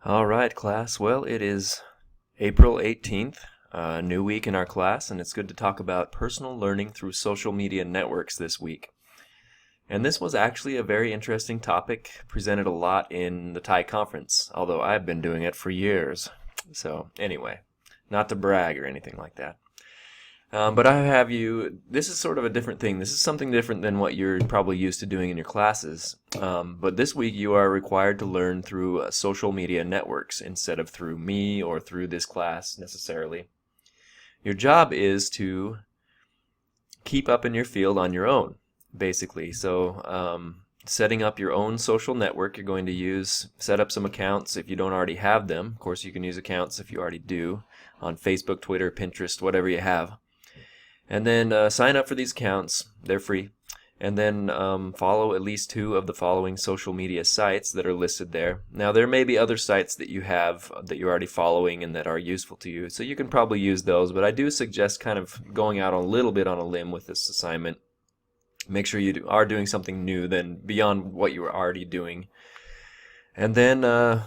All right, class. Well, it is April 18th, a new week in our class, and it's good to talk about personal learning through social media networks this week. And this was actually a very interesting topic, presented a lot in the Thai conference, although I've been doing it for years. So, anyway, not to brag or anything like that. But this is sort of a different thing. This is something different than what you're probably used to doing in your classes. But this week you are required to learn through social media networks instead of through me or through this class necessarily. Your job is to keep up in your field on your own, basically. So, setting up your own social network, you're going to set up some accounts if you don't already have them. Of course, you can use accounts if you already do on Facebook, Twitter, Pinterest, whatever you have. And then sign up for these accounts. They're free. And then follow at least 2 of the following social media sites that are listed there. Now, there may be other sites that you have that you're already following and that are useful to you, so you can probably use those, but I do suggest kind of going out a little bit on a limb with this assignment. Make sure you are doing something new than beyond what you were already doing. And then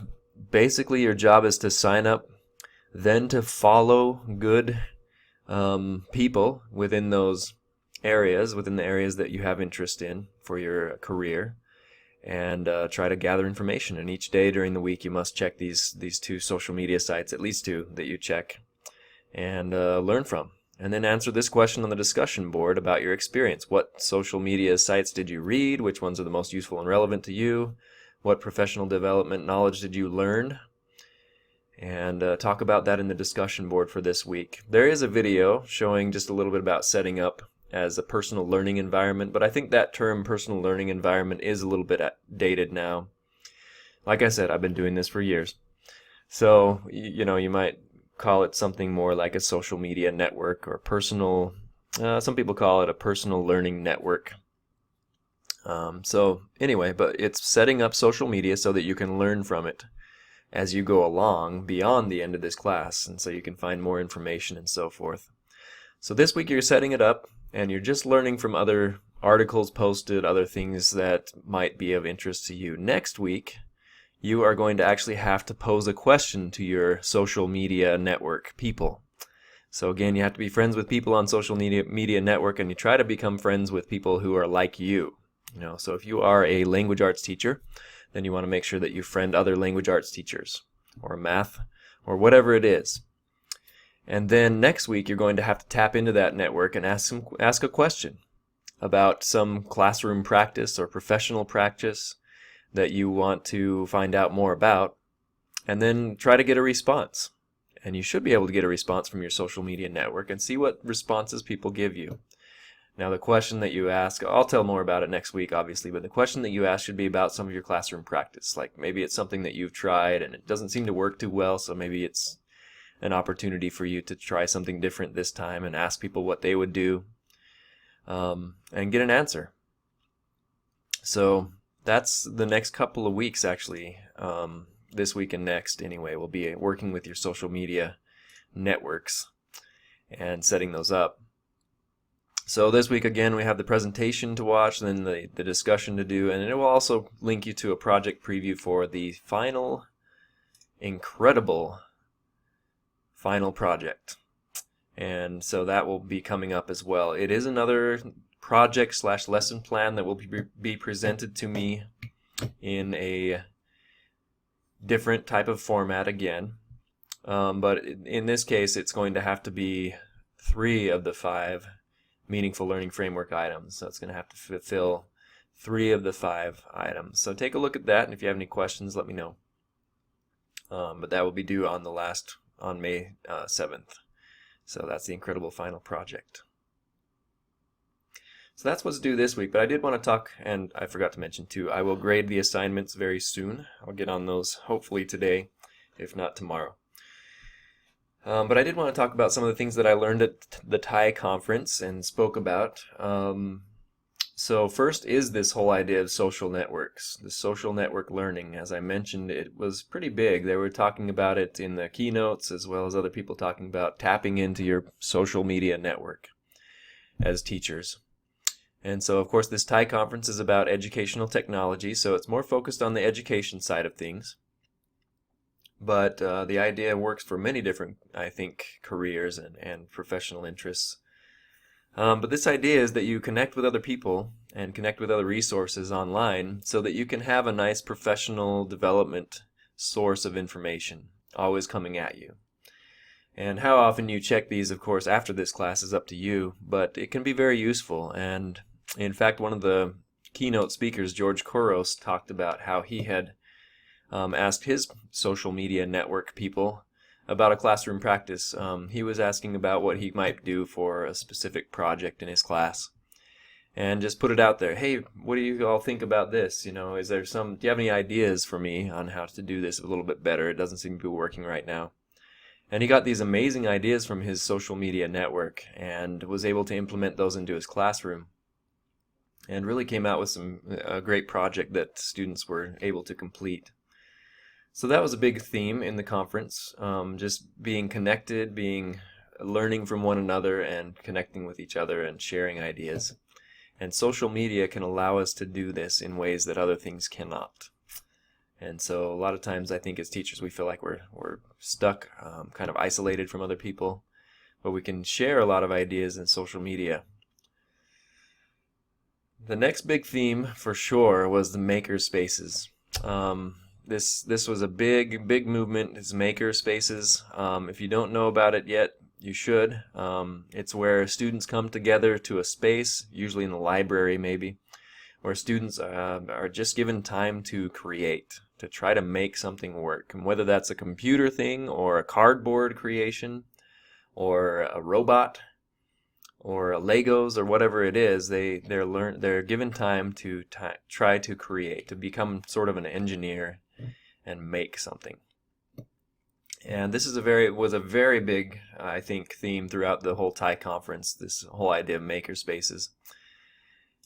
basically your job is to sign up, then to follow good people within those areas, within the areas that you have interest in for your career, and try to gather information. And each day during the week you must check these 2 social media sites, at least 2 that you check, and learn from. And then answer this question on the discussion board about your experience. What social media sites did you read? Which ones are the most useful and relevant to you? What professional development knowledge did you learn? And talk about that in the discussion board for this week. There is a video showing just a little bit about setting up as a personal learning environment, but I think that term personal learning environment is a little bit dated now. Like I said, I've been doing this for years. So, you might call it something more like a social media network or some people call it a personal learning network. So anyway, but it's setting up social media so that you can learn from it as you go along beyond the end of this class, and so you can find more information and so forth. So this week you're setting it up, and you're just learning from other articles posted, other things that might be of interest to you. Next week, you are going to actually have to pose a question to your social media network people. So again, you have to be friends with people on social media network, and you try to become friends with people who are like you. So if you are a language arts teacher, then you want to make sure that you friend other language arts teachers, or math, or whatever it is. And then next week you're going to have to tap into that network and ask a question about some classroom practice or professional practice that you want to find out more about, and then try to get a response. And you should be able to get a response from your social media network and see what responses people give you. Now, the question that you ask, I'll tell more about it next week, obviously, but the question that you ask should be about some of your classroom practice. Like maybe it's something that you've tried and it doesn't seem to work too well, so maybe it's an opportunity for you to try something different this time and ask people what they would do, and get an answer. So that's the next couple of weeks, actually. This week and next, anyway, we'll be working with your social media networks and setting those up. So this week, again, we have the presentation to watch, then the discussion to do, and it will also link you to a project preview for the incredible final project. And so that will be coming up as well. It is another project/lesson plan that will be presented to me in a different type of format again. But in this case, it's going to have to be 3 of the 5 meaningful learning framework items. So it's going to have to fulfill 3 of the 5 items. So take a look at that, and if you have any questions, let me know. But that will be due on May 7th. So that's the incredible final project. So that's what's due this week, but I did want to talk, and I forgot to mention too, I will grade the assignments very soon. I'll get on those hopefully today, if not tomorrow. But I did want to talk about some of the things that I learned at the Thai conference and spoke about. So first is this whole idea of social networks, the social network learning. As I mentioned, it was pretty big. They were talking about it in the keynotes, as well as other people talking about tapping into your social media network as teachers. And so, of course, this Thai conference is about educational technology, so it's more focused on the education side of things. but the idea works for many different, I think, careers and professional interests. But this idea is that you connect with other people and connect with other resources online so that you can have a nice professional development source of information always coming at you. And how often you check these, of course, after this class is up to you, but it can be very useful. And in fact, one of the keynote speakers, George Couros, talked about how he had asked his social media network people about a classroom practice. He was asking about what he might do for a specific project in his class, and just put it out there. Hey, what do you all think about this? Do you have any ideas for me on how to do this a little bit better? It doesn't seem to be working right now. And he got these amazing ideas from his social media network and was able to implement those into his classroom, and really came out with a great project that students were able to complete. So that was a big theme in the conference, just being connected, learning from one another and connecting with each other and sharing ideas. And social media can allow us to do this in ways that other things cannot. And so a lot of times I think as teachers we feel like we're stuck, kind of isolated from other people, but we can share a lot of ideas in social media. The next big theme for sure was the maker spaces. This was a big movement, is maker spaces. If you don't know about it yet, you should. It's where students come together to a space, usually in the library maybe, where students are just given time to create, to try to make something work. And whether that's a computer thing or a cardboard creation or a robot or a Legos or whatever it is, they're given time to try to create, to become sort of an engineer and make something. And this was a very big, I think, theme throughout the whole TIE conference, this whole idea of maker spaces.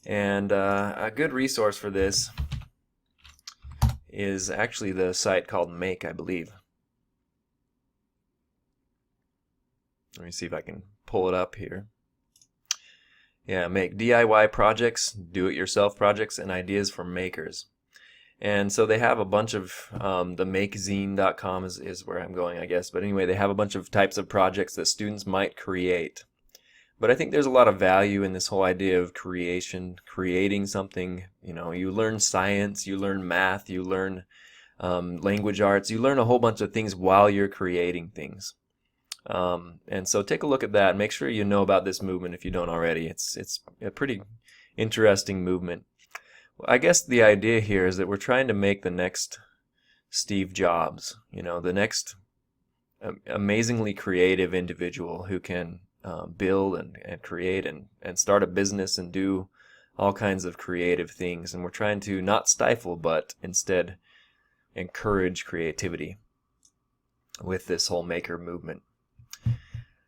And a good resource for this is actually the site called Make, I believe. Let me see if I can pull it up here. Yeah, Make, DIY projects, do-it-yourself projects, and ideas for makers. And so they have a bunch of, the makezine.com is where I'm going, I guess. But anyway, they have a bunch of types of projects that students might create. But I think there's a lot of value in this whole idea of creating something. You learn science, you learn math, you learn language arts, you learn a whole bunch of things while you're creating things. And so take a look at that. Make sure you know about this movement if you don't already. It's a pretty interesting movement. I guess the idea here is that we're trying to make the next Steve Jobs, the next amazingly creative individual who can build and create and start a business and do all kinds of creative things. And we're trying to not stifle, but instead encourage creativity with this whole maker movement.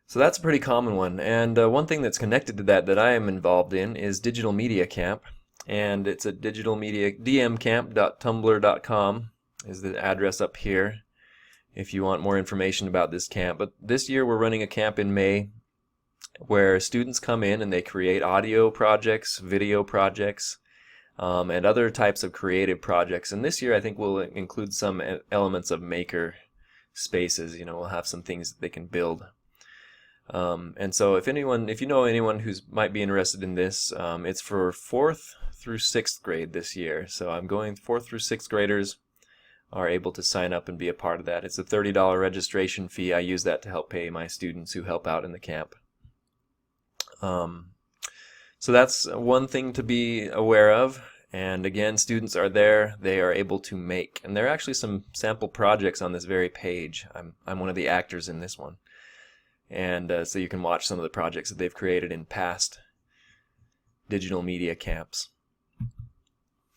So that's a pretty common one. And one thing that's connected to that I am involved in is Digital Media Camp. And it's at dmcamp.tumblr.com is the address up here if you want more information about this camp. But this year we're running a camp in May where students come in and they create audio projects, video projects, and other types of creative projects. And this year I think we'll include some elements of maker spaces. We'll have some things that they can build. And so if you know anyone who might be interested in this, it's for 4th through 6th grade this year. So I'm going 4th through 6th graders are able to sign up and be a part of that. It's a $30 registration fee. I use that to help pay my students who help out in the camp. So that's one thing to be aware of. And again, students are there. They are able to make. And there are actually some sample projects on this very page. I'm one of the actors in this one. And so you can watch some of the projects that they've created in past digital media camps.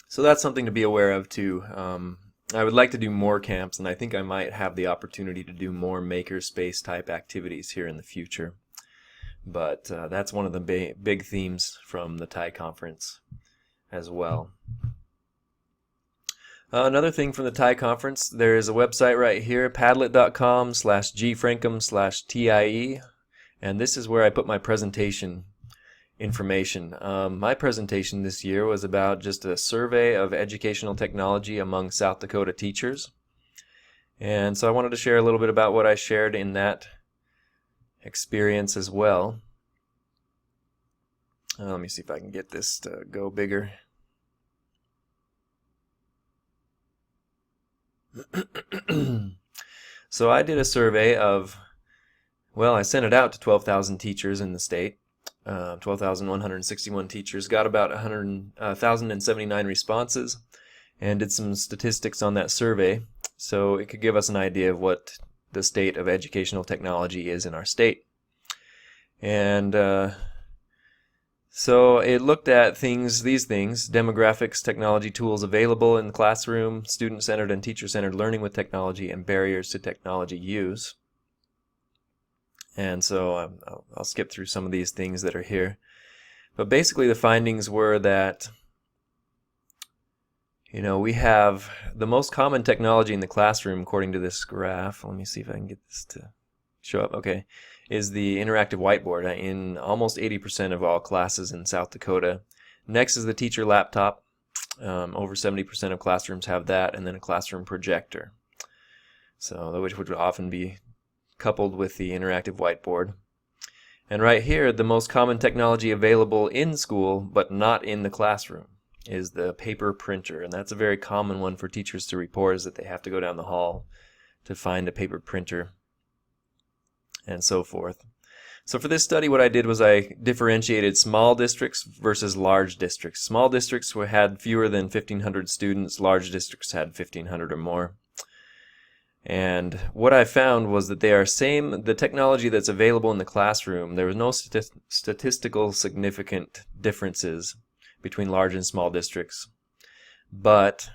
So that's something to be aware of too. I would like to do more camps, and I think I might have the opportunity to do more makerspace type activities here in the future. But that's one of the big themes from the TIE conference as well. Another thing from the TIE conference, there is a website right here, padlet.com/gfrankum/TIE, and this is where I put my presentation information. My presentation this year was about just a survey of educational technology among South Dakota teachers. And so I wanted to share a little bit about what I shared in that experience as well. Let me see if I can get this to go bigger. So I did a survey of, well, I sent it out to 12,000 teachers in the state. 12,161 teachers, got about 1,079 responses, and did some statistics on that survey, so it could give us an idea of what the state of educational technology is in our state. And so it looked at these things: demographics, technology tools available in the classroom, student-centered and teacher-centered learning with technology, and barriers to technology use. And so I'll skip through some of these things that are here. But basically the findings were that, we have the most common technology in the classroom, according to this graph. Let me see if I can get this to show up. Okay, is the interactive whiteboard in almost 80% of all classes in South Dakota. Next is the teacher laptop. Over 70% of classrooms have that, and then a classroom projector. So which would often be coupled with the interactive whiteboard. And right here, the most common technology available in school but not in the classroom is the paper printer, and that's a very common one for teachers to report, is that they have to go down the hall to find a paper printer and so forth. So for this study, what I did was I differentiated small districts versus large districts. Small districts had fewer than 1,500 students, large districts had 1,500 or more. And what I found was that they are the technology that's available in the classroom, there was no statistical significant differences between large and small districts. But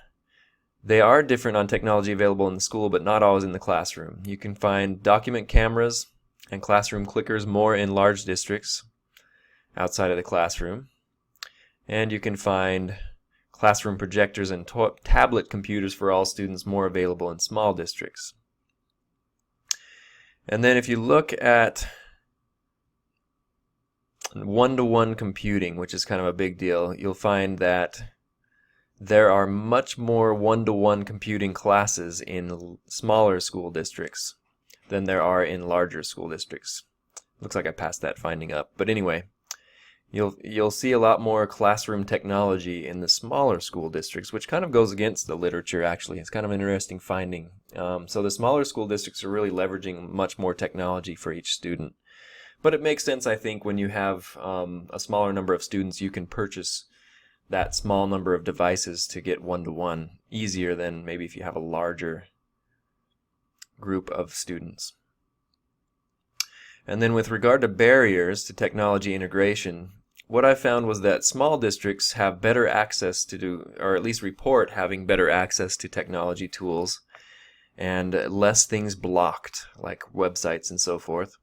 they are different on technology available in the school, but not always in the classroom. You can find document cameras and classroom clickers more in large districts outside of the classroom. And you can find classroom projectors and tablet computers for all students more available in small districts. And then if you look at one-to-one computing, which is kind of a big deal, you'll find that there are much more one-to-one computing classes in smaller school districts than there are in larger school districts. Looks like I passed that finding up. But anyway, You'll see a lot more classroom technology in the smaller school districts, which kind of goes against the literature, actually. It's kind of an interesting finding. So the smaller school districts are really leveraging much more technology for each student. But it makes sense, I think, when you have a smaller number of students, you can purchase that small number of devices to get one-to-one easier than maybe if you have a larger group of students. And then with regard to barriers to technology integration, what I found was that small districts have better access or at least report having better access to technology tools and less things blocked, like websites and so forth.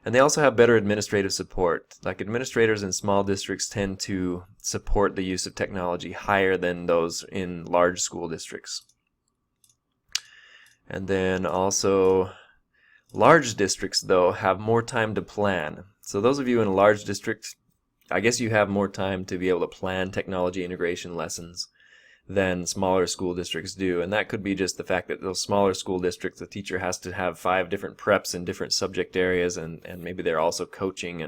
And they also have better administrative support. Like administrators in small districts tend to support the use of technology higher than those in large school districts. And then also, large districts, though, have more time to plan. So those of you in a large district, I guess you have more time to be able to plan technology integration lessons than smaller school districts do. And that could be just the fact that those smaller school districts, the teacher has to have 5 different preps in different subject areas, and maybe they're also coaching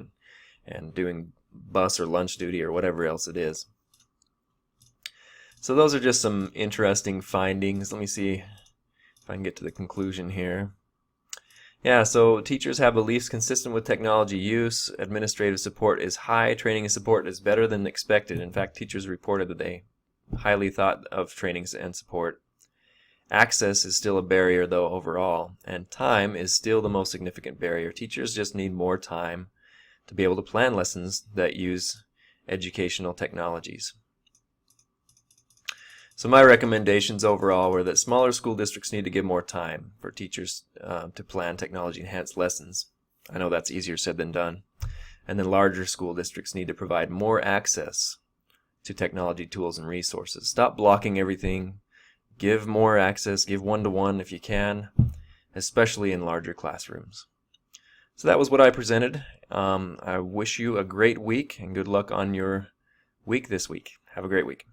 and doing bus or lunch duty or whatever else it is. So those are just some interesting findings. Let me see if I can get to the conclusion here. Yeah, so teachers have beliefs consistent with technology use. Administrative support is high. Training and support is better than expected. In fact, teachers reported that they highly thought of trainings and support. Access is still a barrier, though, overall. And time is still the most significant barrier. Teachers just need more time to be able to plan lessons that use educational technologies. So my recommendations overall were that smaller school districts need to give more time for teachers to plan technology-enhanced lessons. I know that's easier said than done. And then larger school districts need to provide more access to technology tools and resources. Stop blocking everything. Give more access. Give one-to-one if you can, especially in larger classrooms. So that was what I presented. I wish you a great week and good luck on your week this week. Have a great week.